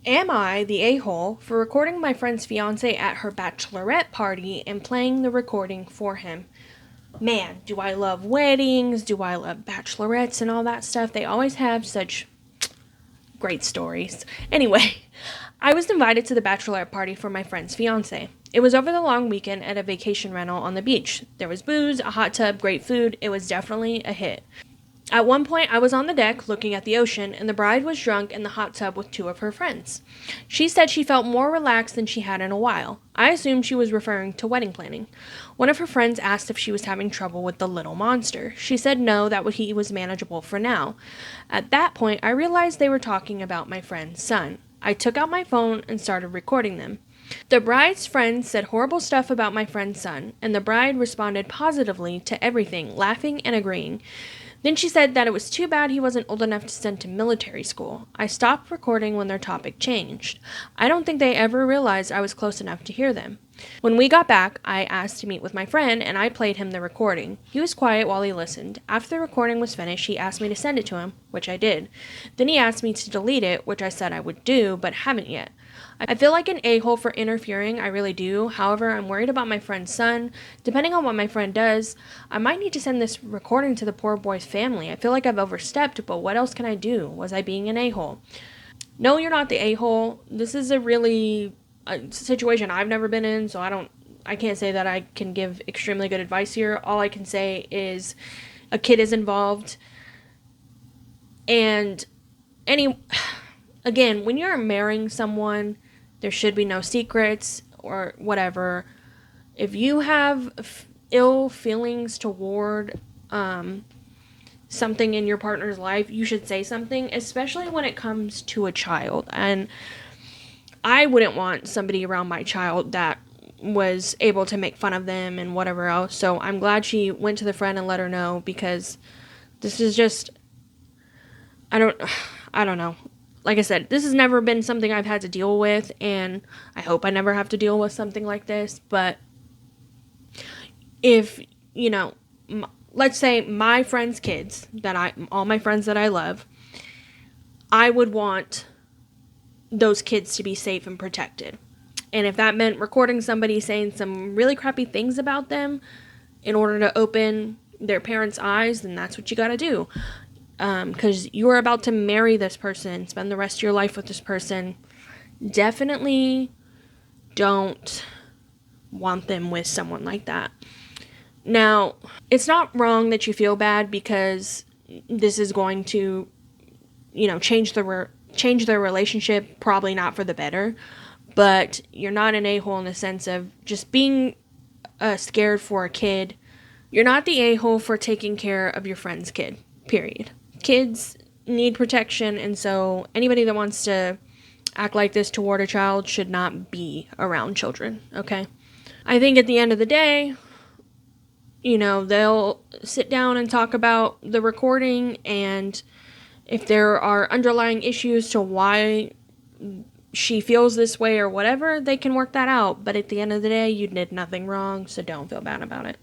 Am I the a-hole for recording my friend's fiance at her bachelorette party and playing the recording for him? Man, do I love weddings, do I love bachelorettes and all that stuff. They always have such great stories. Anyway, I was invited to the bachelorette party for my friend's fiance. It was over the long weekend at a vacation rental on the beach. There was booze, a hot tub, great food. It was definitely a hit. At one point, I was on the deck looking at the ocean, and the bride was drunk in the hot tub with two of her friends. She said she felt more relaxed than she had in a while. I assumed she was referring to wedding planning. One of her friends asked if she was having trouble with the little monster. She said no, that he was manageable for now. At that point, I realized they were talking about my friend's son. I took out my phone and started recording them. The bride's friend said horrible stuff about my friend's son, and the bride responded positively to everything, laughing and agreeing. Then she said that it was too bad he wasn't old enough to send to military school. I stopped recording when their topic changed. I don't think they ever realized I was close enough to hear them. When we got back, I asked to meet with my friend, and I played him the recording. He was quiet while he listened. After the recording was finished, he asked me to send it to him, which I did. Then he asked me to delete it, which I said I would do, but haven't yet. I feel like an a-hole for interfering, I really do. However, I'm worried about my friend's son. Depending on what my friend does, I might need to send this recording to the poor boy's family. I feel like I've overstepped, but what else can I do? Was I being an a-hole? No, you're not the a-hole. This is a situation I've never been in, so I can't say that I can give extremely good advice here. All I can say is a kid is involved. And again, when you're marrying someone, there should be no secrets or whatever. If you have ill feelings toward something in your partner's life, you should say something, especially when it comes to a child. And I wouldn't want somebody around my child that was able to make fun of them and whatever else. So I'm glad she went to the friend and let her know, because this is just, I don't know. Like I said, this has never been something I've had to deal with, and I hope I never have to deal with something like this. But if, let's say my friends' kids, all my friends that I love, I would want those kids to be safe and protected. And if that meant recording somebody saying some really crappy things about them in order to open their parents' eyes, then that's what you gotta do. Because you're about to marry this person, spend the rest of your life with this person. Definitely don't want them with someone like that. Now, it's not wrong that you feel bad, because this is going to, change their relationship, probably not for the better. But you're not an a-hole in the sense of just being scared for a kid. You're not the a-hole for taking care of your friend's kid, period. Kids need protection, and so anybody that wants to act like this toward a child should not be around children, okay? I think at the end of the day, they'll sit down and talk about the recording, and if there are underlying issues to why she feels this way or whatever, they can work that out. But at the end of the day, you did nothing wrong, so don't feel bad about it.